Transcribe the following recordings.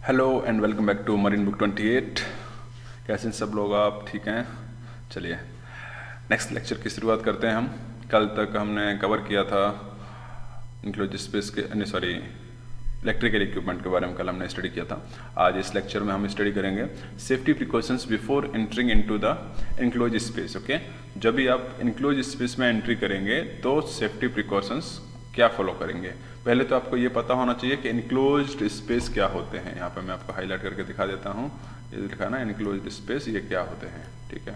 Hello and welcome back to marine book 28। कैसे हैं सब लोग? आप ठीक हैं? चलिए नेक्स्ट लेक्चर की शुरुआत करते हैं हम। कल तक हमने कवर किया था इनक्लोज स्पेस के इलेक्ट्रिकल इक्विपमेंट के बारे में कल हमने स्टडी किया था। आज इस लेक्चर में हम स्टडी करेंगे safety precautions before entering into the enclose space. Okay, जब भी आप इनक्लोज स्पेस में एंट्री करेंगे तो सेफ्टी प्रिकॉशंस क्या फॉलो करेंगे। पहले तो आपको ये पता होना चाहिए कि इनक्लोज्ड स्पेस क्या होते हैं। यहाँ पे मैं आपको हाईलाइट करके दिखा देता हूँ। ये लिखा ना इनक्लोज्ड स्पेस, ये क्या होते हैं। ठीक है,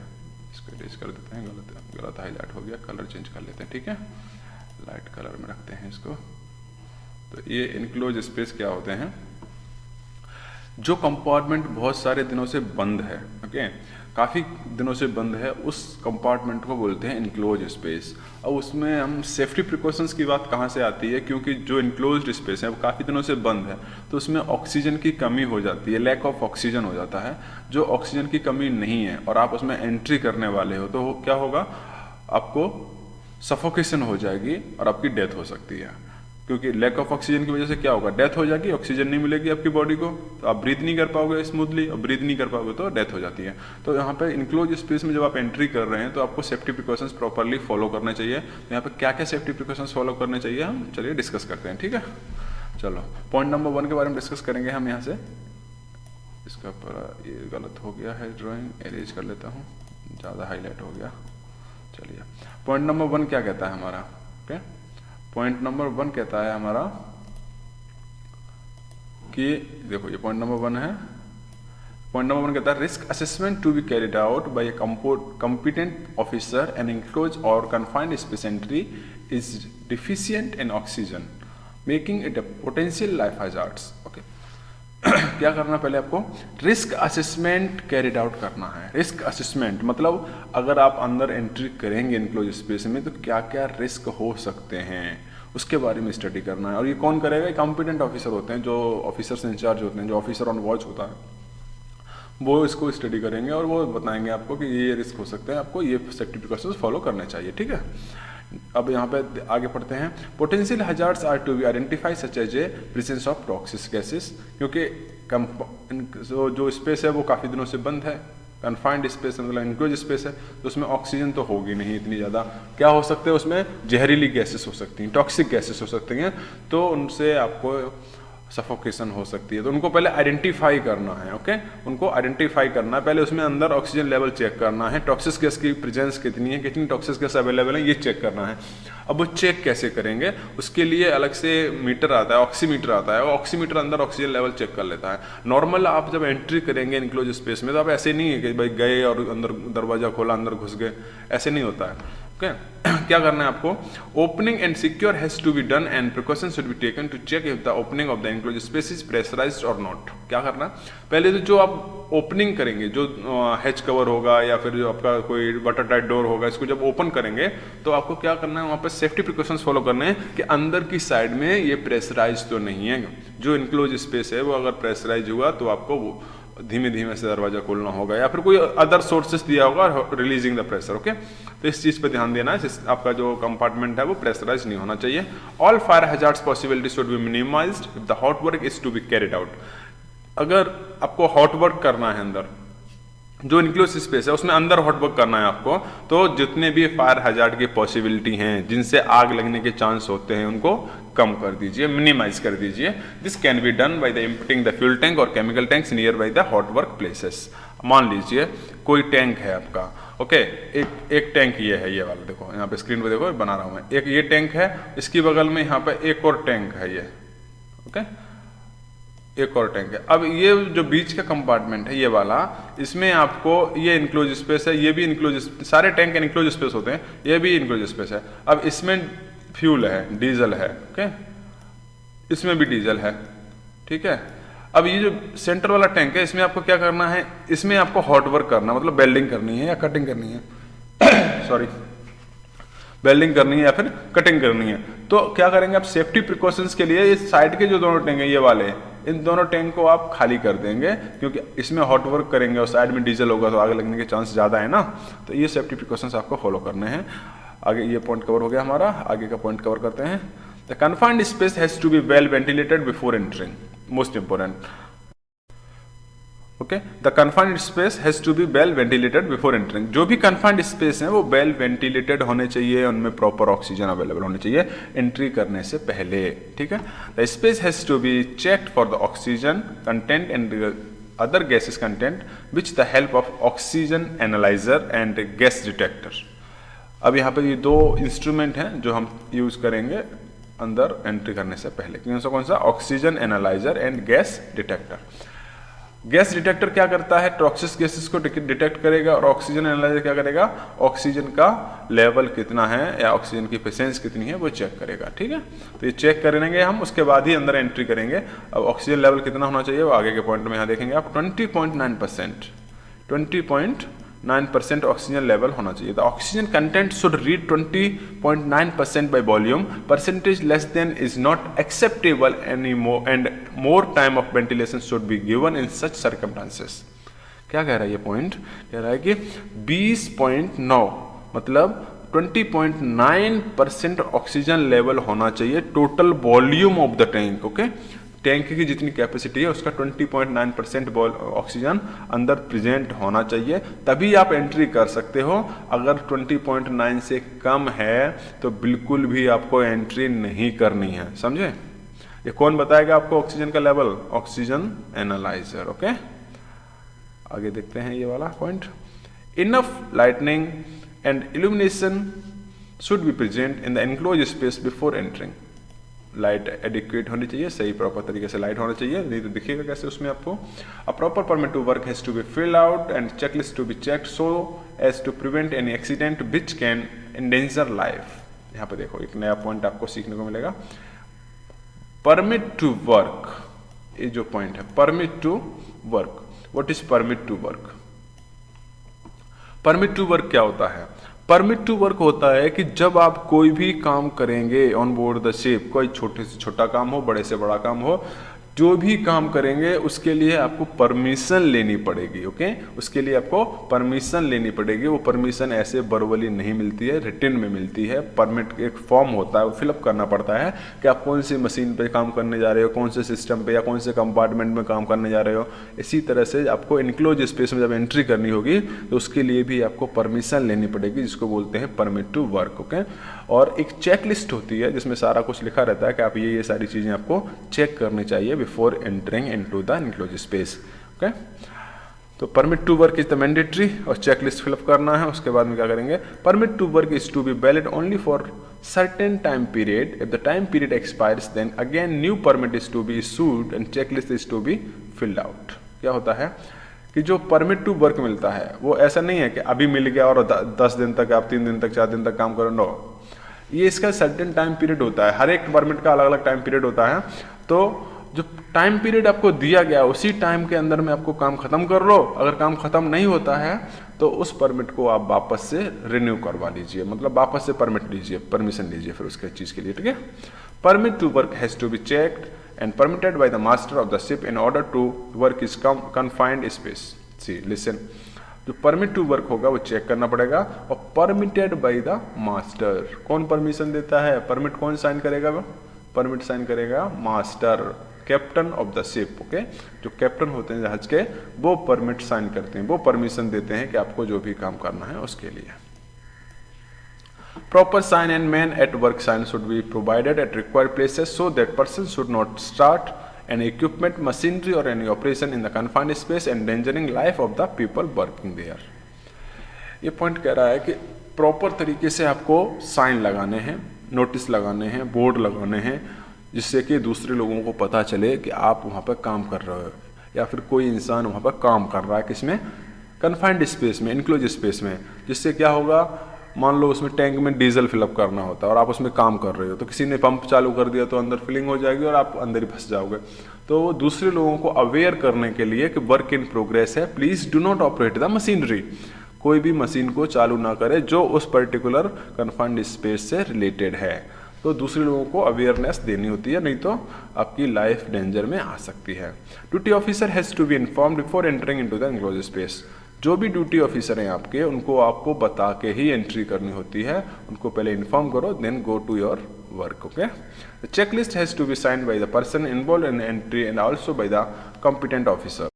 इसको इरेज कर देते हैं। गलत हाईलाइट हो गया, कलर चेंज कर लेते हैं। ठीक है, लाइट कलर में रखते हैं इसको। तो ये इनक्लोज स्पेस क्या होते हैं? जो कंपार्टमेंट बहुत सारे दिनों से बंद है, ओके, काफ़ी दिनों से बंद है, उस कंपार्टमेंट को बोलते हैं इनक्लोज स्पेस। अब उसमें हम सेफ्टी प्रिकॉशंस की बात कहाँ से आती है? क्योंकि जो इनक्लोज्ड स्पेस है वो काफ़ी दिनों से बंद है, तो उसमें ऑक्सीजन की कमी हो जाती है, लैक ऑफ ऑक्सीजन हो जाता है। जो ऑक्सीजन की कमी नहीं है और आप उसमें एंट्री करने वाले हो तो क्या होगा? आपको सफोकेशन हो जाएगी और आपकी डेथ हो सकती है। क्योंकि लैक ऑफ ऑक्सीजन की वजह से क्या होगा? डेथ हो जाएगी, ऑक्सीजन नहीं मिलेगी आपकी बॉडी को, तो आप ब्रीथ नहीं कर पाओगे स्मूथली, और ब्रीथ नहीं कर पाओगे तो डेथ हो जाती है। तो यहाँ पे इनक्लोज स्पेस में जब आप एंट्री कर रहे हैं तो आपको सेफ्टी प्रिकॉशंस प्रॉपरली फॉलो करने चाहिए। तो यहाँ पे क्या क्या सेफ्टी प्रिकॉशंस फॉलो करने चाहिए हम चलिए डिस्कस करते हैं। ठीक है, चलो पॉइंट नंबर 1 के बारे में डिस्कस करेंगे हम यहाँ से। इसका पर ये गलत हो गया है, ड्राइंग एरेज कर लेता हूँ, ज़्यादा हाईलाइट हो गया। चलिए पॉइंट नंबर 1 क्या कहता है हमारा? ओके, पॉइंट नंबर 1 कहता है हमारा कि देखो ये पॉइंट नंबर 1 है। पॉइंट नंबर 1 कहता है risk assessment to be carried out by a competent officer an enclosed और confined space entry is deficient in oxygen making it a potential life hazards। Okay, क्या करना पहले आपको? रिस्क असेसमेंट कैरिड आउट करना है। Risk assessment मतलब अगर आप अंदर एंट्री करेंगे इनक्लोज स्पेस में तो क्या क्या रिस्क हो सकते हैं उसके बारे में स्टडी करना है। और ये कौन करेगा? कॉम्पिटेंट ऑफिसर होते हैं, जो ऑफिसर्स इंचार्ज होते हैं, जो ऑफिसर ऑन वॉच होता है, वो इसको स्टडी करेंगे और वो बताएंगे आपको कि ये रिस्क हो सकते हैं, आपको ये सेफ्टी प्रिकॉशंस फॉलो करने चाहिए। ठीक है, अब यहाँ पे आगे पढ़ते हैं। Potential hazards are to be identify such as a presence of toxic gases. क्योंकि जो स्पेस है वो काफ़ी दिनों से बंद है, कन्फाइंड स्पेस मतलब इनक्लोज स्पेस है, तो उसमें ऑक्सीजन तो होगी नहीं इतनी ज़्यादा। क्या हो सकते हैं उसमें? जहरीली गैसेस हो सकती हैं, टॉक्सिक गैसेस हो सकती हैं, तो उनसे आपको सफोकेशन हो सकती है। तो उनको पहले आइडेंटिफाई करना है। ओके, उनको आइडेंटिफाई करना है, पहले उसमें अंदर ऑक्सीजन लेवल चेक करना है, टॉक्सिक गैस की प्रेजेंस कितनी है, कितनी टॉक्सिक गैस अवेलेबल है, ये चेक करना है। अब वो चेक कैसे करेंगे? उसके लिए अलग से मीटर आता है, ऑक्सीमीटर आता है, वो ऑक्सीमीटर अंदर ऑक्सीजन लेवल चेक कर लेता है। नॉर्मल आप जब एंट्री करेंगे इनक्लोज स्पेस में तो आप ऐसे नहीं है कि भाई गए और अंदर दरवाजा खोला अंदर घुस गए, ऐसे नहीं होता है। ओके, क्या करना है आपको? Opening and secure has to be done and precautions should be taken to check if the opening of the enclose space is pressurised और नॉट। क्या करना? पहले तो जो आप ओपनिंग करेंगे, जो हैच कवर होगा या फिर जो आपका कोई वाटर टाइट डोर होगा, इसको जब ओपन करेंगे तो आपको क्या करना है? वहाँ पर सेफ्टी प्रिकॉशंस फॉलो करने हैं कि अंदर की साइड में ये प्रेशराइज तो नहीं है। जो इनक्लोज स्पेस है वो अगर प्रेशराइज हुआ तो आपको धीमे धीमे से दरवाजा खोलना होगा या फिर कोई अदर सोर्सेस दिया होगा रिलीजिंग द प्रेशर। ओके, तो इस चीज पे ध्यान देना है, आपका जो कंपार्टमेंट है वो प्रेशराइज नहीं होना चाहिए। All fire hazards possibility should be minimised if the hot work is to be carried out. अगर आपको हॉट वर्क करना है अंदर, जो इनक्लोज स्पेस है उसमें अंदर हॉट वर्क करना है आपको, तो जितने भी फायर हैजार्ड की पॉसिबिलिटी हैं, जिनसे आग लगने के चांस होते हैं, उनको कम कर दीजिए, मिनिमाइज कर दीजिए। This can be done by the imputing the fuel tank और chemical tanks near by the hot work places. मान लीजिए कोई टैंक है आपका, ओके, एक टैंक ये है, ये वाला देखो यहाँ पे स्क्रीन पे देखो बना रहा हूँ मैं, एक ये टैंक है, इसकी बगल में यहाँ पे एक और टैंक है ये, ओके, एक और टैंक है। अब ये जो बीच का कंपार्टमेंट है ये वाला, इसमें आपको ये इनक्लोज स्पेस है, ये भी इनक्लोज, सारे टैंक इनक्लोज स्पेस होते हैं, ये भी इनक्लोज स्पेस है। अब इसमें फ्यूल है, डीजल है, ओके, इसमें भी डीजल है, ठीक है। अब ये जो सेंटर वाला टैंक है, इसमें आपको क्या करना है? इसमें आपको हॉट वर्क करना, मतलब वेल्डिंग करनी है या कटिंग करनी है सॉरी, वेल्डिंग करनी है या फिर कटिंग करनी है। तो क्या करेंगे आप? सेफ्टी प्रिकॉशंस के लिए इस साइड के जो दोनों टैंक है ये वाले, इन दोनों टैंक को आप खाली कर देंगे, क्योंकि इसमें हॉट वर्क करेंगे और साइड में डीजल होगा तो आग लगने के चांस ज़्यादा है ना। तो ये सेफ्टी प्रिकॉशंस आपको फॉलो करने हैं। आगे ये पॉइंट कवर हो गया हमारा, आगे का पॉइंट कवर करते हैं। The confined space has to be well ventilated before entering, most important. Okay, the confined space has to be well ventilated before entering. जो भी कन्फाइंड स्पेस है वो वेल वेंटिलेटेड होने चाहिए, उनमें प्रॉपर ऑक्सीजन अवेलेबल होने चाहिए एंट्री करने से पहले, ठीक है। The space has to be checked for the oxygen content and other gases content which the help of oxygen analyser and gas detector. अब यहाँ पर ये दो इंस्ट्रूमेंट हैं जो हम यूज करेंगे अंदर एंट्री करने से पहले। कौन सा? Oxygen analyser and gas detector. Gas detector क्या करता है? टॉक्सिक गैसेस को डिटेक्ट करेगा, और ऑक्सीजन एनालाइजर क्या करेगा? ऑक्सीजन का लेवल कितना है या ऑक्सीजन की प्रेजेंस कितनी है वो चेक करेगा, ठीक है। तो ये चेक करेंगे हम, उसके बाद ही अंदर एंट्री करेंगे। अब ऑक्सीजन लेवल कितना होना चाहिए वो आगे के पॉइंट में यहाँ देखेंगे आप। 20.9%, 20.9% ऑक्सीजन लेवल होना चाहिए। The oxygen content should read 20.9% by volume, percentage less than is not acceptable any more and more time of ventilation should be given in such circumstances. क्या कह रहा है ये पॉइंट? कह रहा है कि 20.9 मतलब 20.9% ऑक्सीजन लेवल होना चाहिए total volume of the tank, okay. Tank की जितनी कैपेसिटी है उसका 20.9% ऑक्सीजन अंदर प्रेजेंट होना चाहिए, तभी आप एंट्री कर सकते हो। अगर 20.9 से कम है तो बिल्कुल भी आपको एंट्री नहीं करनी है, समझे। ये कौन बताएगा आपको ऑक्सीजन का लेवल? Oxygen analyser, okay. आगे देखते हैं ये वाला point. Enough lightning and illumination should be present in the enclose space before entering. Light adequate होनी चाहिए, सही प्रॉपर तरीके से लाइट होना चाहिए, नहीं तो दिखेगा कैसे उसमें आपको। A proper permit to work has to be filled out and checklist to be checked so as to prevent any accident which can endanger life. यहाँ पे देखो एक नया पॉइंट आपको सीखने को मिलेगा। परमिट टू वर्क, ये जो पॉइंट है permit to work. What is permit to work? Permit to work क्या होता है? परमिट टू वर्क होता है कि जब आप कोई भी काम करेंगे ऑन बोर्ड द शिप, कोई छोटे से छोटा काम हो, बड़े से बड़ा काम हो, जो भी काम करेंगे उसके लिए आपको परमिशन लेनी पड़ेगी, ओके। उसके लिए आपको परमिशन लेनी पड़ेगी। वो परमिशन ऐसे वर्बली नहीं मिलती है, रिटन में मिलती है। परमिट एक फॉर्म होता है, वो फिलअप करना पड़ता है कि आप कौन सी मशीन पे काम करने जा रहे हो, कौन से सिस्टम पे या कौन से कंपार्टमेंट में काम करने जा रहे हो। इसी तरह से आपको इनक्लोज स्पेस में जब एंट्री करनी होगी तो उसके लिए भी आपको परमिशन लेनी पड़ेगी, जिसको बोलते हैं परमिट टू वर्क, ओके। और एक चेक लिस्ट होती है जिसमें सारा कुछ लिखा रहता है कि आप ये सारी चीज़ें आपको चेक करनी चाहिए before entering into the enclose space, okay. तो permit to work is the mandatory, और चेक लिस्ट फिलअप करना है। उसके बाद में क्या करेंगे? Permit to work is to be valid only for certain time period. If the time period expires, then again new permit is to be issued and checklist is to be filled out. क्या होता है कि जो permit to work मिलता है वो ऐसा नहीं है कि अभी मिल गया और 10 दिन तक, आप 3 दिन तक, 4 दिन तक काम करो, नो। ये इसका सर्टेन टाइम पीरियड होता है, हर एक परमिट का अलग अलग टाइम पीरियड होता है। तो जो टाइम पीरियड आपको दिया गया उसी टाइम के अंदर में आपको काम खत्म कर लो। अगर काम खत्म नहीं होता है तो उस परमिट को आप वापस से रिन्यू करवा लीजिए, मतलब वापस से परमिट लीजिए, परमिशन लीजिए फिर उसके चीज़ के लिए, ठीक है। Permit to work has to be checked and permitted by the master of the ship in order to work is confined space. See, listen. जो परमिट टू वर्क होगा वो चेक करना पड़ेगा, और परमिटेड बाय द मास्टर। कौन permission देता है? Permit कौन साइन करेगा? परमिट साइन करेगा master, captain of the ship, okay. जो कैप्टन होते हैं जहाज के वो परमिट साइन करते हैं, वो परमिशन देते हैं कि आपको जो भी काम करना है उसके लिए। Proper sign and men at work sign should be provided at required places so that person should not start any equipment, machinery or any operation in the confined space endangering life of the people working there. ये point कह रहा है कि proper तरीके से आपको sign लगाने हैं, नोटिस लगाने हैं, बोर्ड लगाने हैं, जिससे कि दूसरे लोगों को पता चले कि आप वहाँ पर काम कर रहे हो, या फिर कोई इंसान वहाँ पर काम कर रहा है किसमें? कन्फाइंड स्पेस में, इनक्लोज स्पेस में। जिससे क्या होगा, मान लो उसमें टैंक में डीजल फिलअप करना होता है और आप उसमें काम कर रहे हो, तो किसी ने पंप चालू कर दिया तो अंदर फिलिंग हो जाएगी और आप अंदर ही फंस जाओगे। तो दूसरे लोगों को अवेयर करने के लिए कि वर्क इन प्रोग्रेस है, please do not operate the machinery. कोई भी मशीन को चालू ना करे जो उस पर्टिकुलर कन्फाइंड स्पेस से रिलेटेड है। तो दूसरे लोगों को अवेयरनेस देनी होती है, नहीं तो आपकी लाइफ डेंजर में आ सकती है। Duty officer has to be informed before entering into the enclose space. जो भी ड्यूटी ऑफिसर हैं आपके, उनको आपको बता के ही एंट्री करनी होती है। उनको पहले इन्फॉर्म करो, then go to your work, okay. The checklist has to be signed by the person involve in entry and also by the competent officer.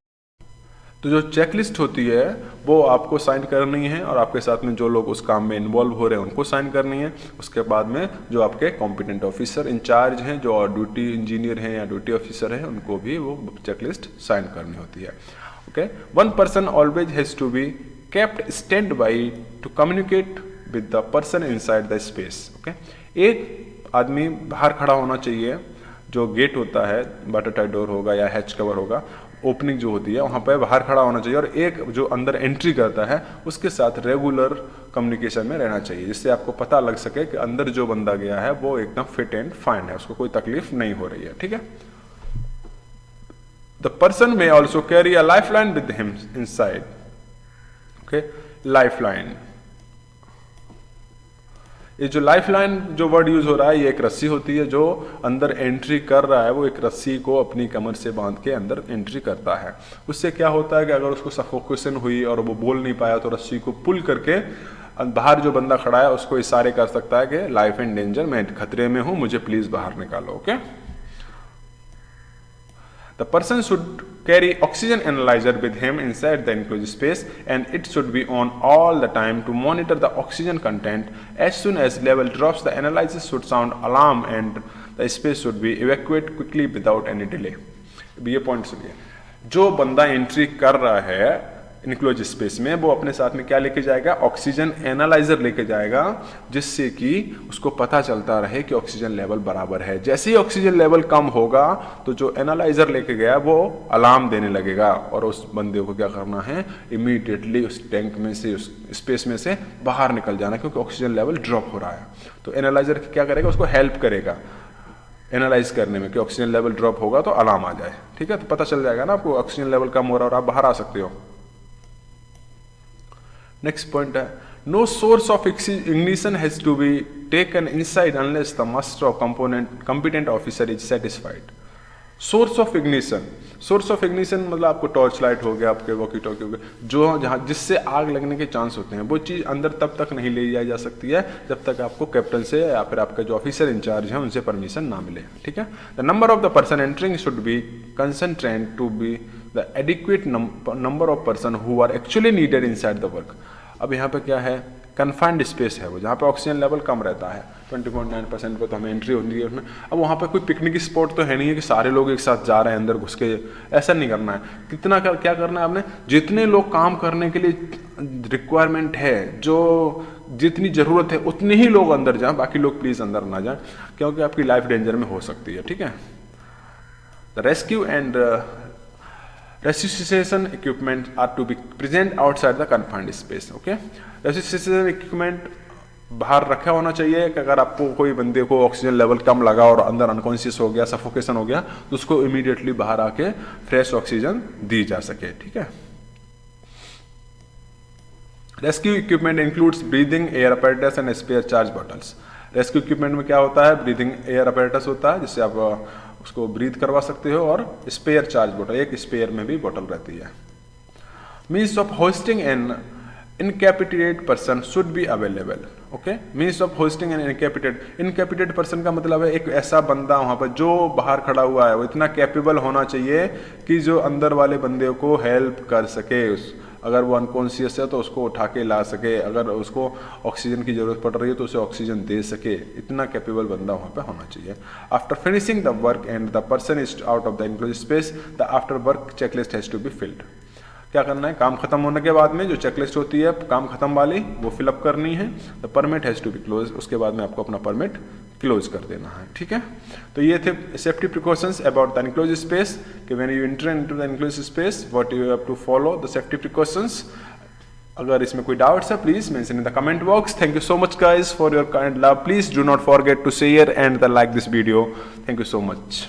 तो जो चेकलिस्ट होती है वो आपको साइन करनी है और आपके साथ में जो लोग उस काम में इन्वॉल्व हो रहे हैं उनको साइन करनी है। उसके बाद में जो आपके कॉम्पिटेंट ऑफिसर इंचार्ज हैं, जो ड्यूटी इंजीनियर हैं या ड्यूटी ऑफिसर हैं, उनको भी वो चेकलिस्ट साइन करनी होती है। Okay, one person always has to be kept stand by to communicate with the person inside the space. Okay, एक आदमी बाहर खड़ा होना चाहिए, जो गेट होता है, बटरफ्लाई डोर होगा या हैच कवर होगा, ओपनिंग जो होती है वहाँ पे बाहर खड़ा होना चाहिए, और एक जो अंदर एंट्री करता है उसके साथ रेगुलर कम्युनिकेशन में रहना चाहिए, जिससे आपको पता लग सके कि अंदर जो बंदा गया है वो एकदम फिट एंड फाइन है, उसको कोई तकलीफ नहीं हो रही है। ठीक है। द पर्सन में also carry a life line with him inside. Okay, life line, ये जो लाइफ लाइन जो वर्ड यूज हो रहा है, ये एक रस्सी होती है, जो अंदर एंट्री कर रहा है वो एक रस्सी को अपनी कमर से बांध के अंदर एंट्री करता है। उससे क्या होता है कि अगर उसको सफोकेशन हुई और वो बोल नहीं पाया तो रस्सी को पुल करके बाहर जो बंदा खड़ा है उसको इशारे कर सकता है कि लाइफ इन डेंजर, मैं खतरे में हूं, मुझे प्लीज बाहर निकालो। Okay, the person should carry oxygen analyzer with him inside the enclosed space, and it should be on all the time to monitor the oxygen content. As soon as level drops, the analyzer should sound alarm and the space should be evacuated quickly without any delay. ये point सुनिए, जो बंदा entry कर रहा है enclose space में, वो अपने साथ में क्या लेके जाएगा? ऑक्सीजन एनालाइजर लेके जाएगा, जिससे कि उसको पता चलता रहे कि ऑक्सीजन लेवल बराबर है। जैसे ही ऑक्सीजन लेवल कम होगा तो जो एनालाइजर लेके गया वो अलार्म देने लगेगा, और उस बंदे को क्या करना है? इमीडिएटली उस टैंक में से, उस स्पेस में से बाहर निकल जाना, क्योंकि ऑक्सीजन लेवल ड्रॉप हो रहा है। तो एनालाइजर क्या करेगा? उसको हेल्प करेगा एनालाइज करने में कि ऑक्सीजन लेवल ड्रॉप होगा तो अलार्म आ जाए। ठीक है, तो पता चल जाएगा ना आपको ऑक्सीजन लेवल कम हो रहा है और आप बाहर आ सकते हो। नेक्स्ट पॉइंट है, no source of ignition has to be taken inside unless the master of competent officer is satisfied. Source of ignition, source of ignition मतलब आपको टॉर्च लाइट हो गया, आपके वॉकी टॉकी हो गए, जो जहाँ जिससे आग लगने के चांस होते हैं, वो चीज़ अंदर तब तक नहीं ले जाई जा सकती है जब तक आपको कैप्टन से या फिर आपके जो ऑफिसर इंचार्ज हैं उनसे परमिशन ना मिले। ठीक है। The number of the person entering should be concentrate to be the adequate number of person who are actually needed inside the work. अब यहाँ पे क्या है? कन्फाइंड स्पेस है वो, जहाँ पे ऑक्सीजन लेवल कम रहता है 20.9% पे, तो हमें एंट्री होती है उसमें। अब वहाँ पे कोई पिकनिक स्पॉट तो है नहीं है कि सारे लोग एक साथ जा रहे हैं अंदर घुस के, ऐसा नहीं करना है। क्या करना है आपने? जितने लोग काम करने के लिए रिक्वायरमेंट है, जो जितनी ज़रूरत है उतने ही लोग अंदर जाएं, बाकी लोग प्लीज़ अंदर ना जाएं, क्योंकि आपकी लाइफ डेंजर में हो सकती है। ठीक है। The rescue and resuscitation equipment are to be present outside the confined space. Okay, resuscitation equipment बाहर रखा होना चाहिए कि अगर आपको कोई बंदे को ऑक्सीजन लेवल कम लगा और अंदर अनकॉन्शियस हो गया, सफोकेशन हो गया, तो उसको इमीडिएटली बाहर आके फ्रेश ऑक्सीजन दी जा सके। ठीक है। Rescue equipment includes breathing air apparatus and spare charge bottles. Rescue equipment में क्या होता है? ब्रीदिंग एयर अपैरेटस होता है, जिससे आप उसको ब्रीथ करवा सकते हो, और स्पेयर चार्ज बोतल, एक स्पेयर में भी बोतल रहती है। Means of hoisting an incapacitated person should be available. Okay, means of hoisting an incapacitated person का मतलब है एक ऐसा बंदा वहाँ पर जो बाहर खड़ा हुआ है, वो इतना कैपेबल होना चाहिए कि जो अंदर वाले बंदे को हेल्प कर सके। अगर वो अनकॉन्शियस है तो उसको उठा के ला सके, अगर उसको ऑक्सीजन की जरूरत पड़ रही है तो उसे ऑक्सीजन दे सके, इतना कैपेबल बंदा वहाँ पे होना चाहिए। After finishing the work and the person is out of the enclose space, the after work checklist has to be filled. क्या करना है? काम खत्म होने के बाद में जो चेकलिस्ट होती है काम खत्म वाली, वो फिलअप करनी है। The permit has to be close, उसके बाद में आपको अपना परमिट क्लोज कर देना है। ठीक है। तो ये थे safety precautions about the enclose space, कि when you enter into the enclose space what you have to follow the safety precautions. अगर इसमें कोई डाउट्स है please mention in the comment box. Thank you so much guys for your kind love. Please do not forget to share and the like this video. Thank you so much.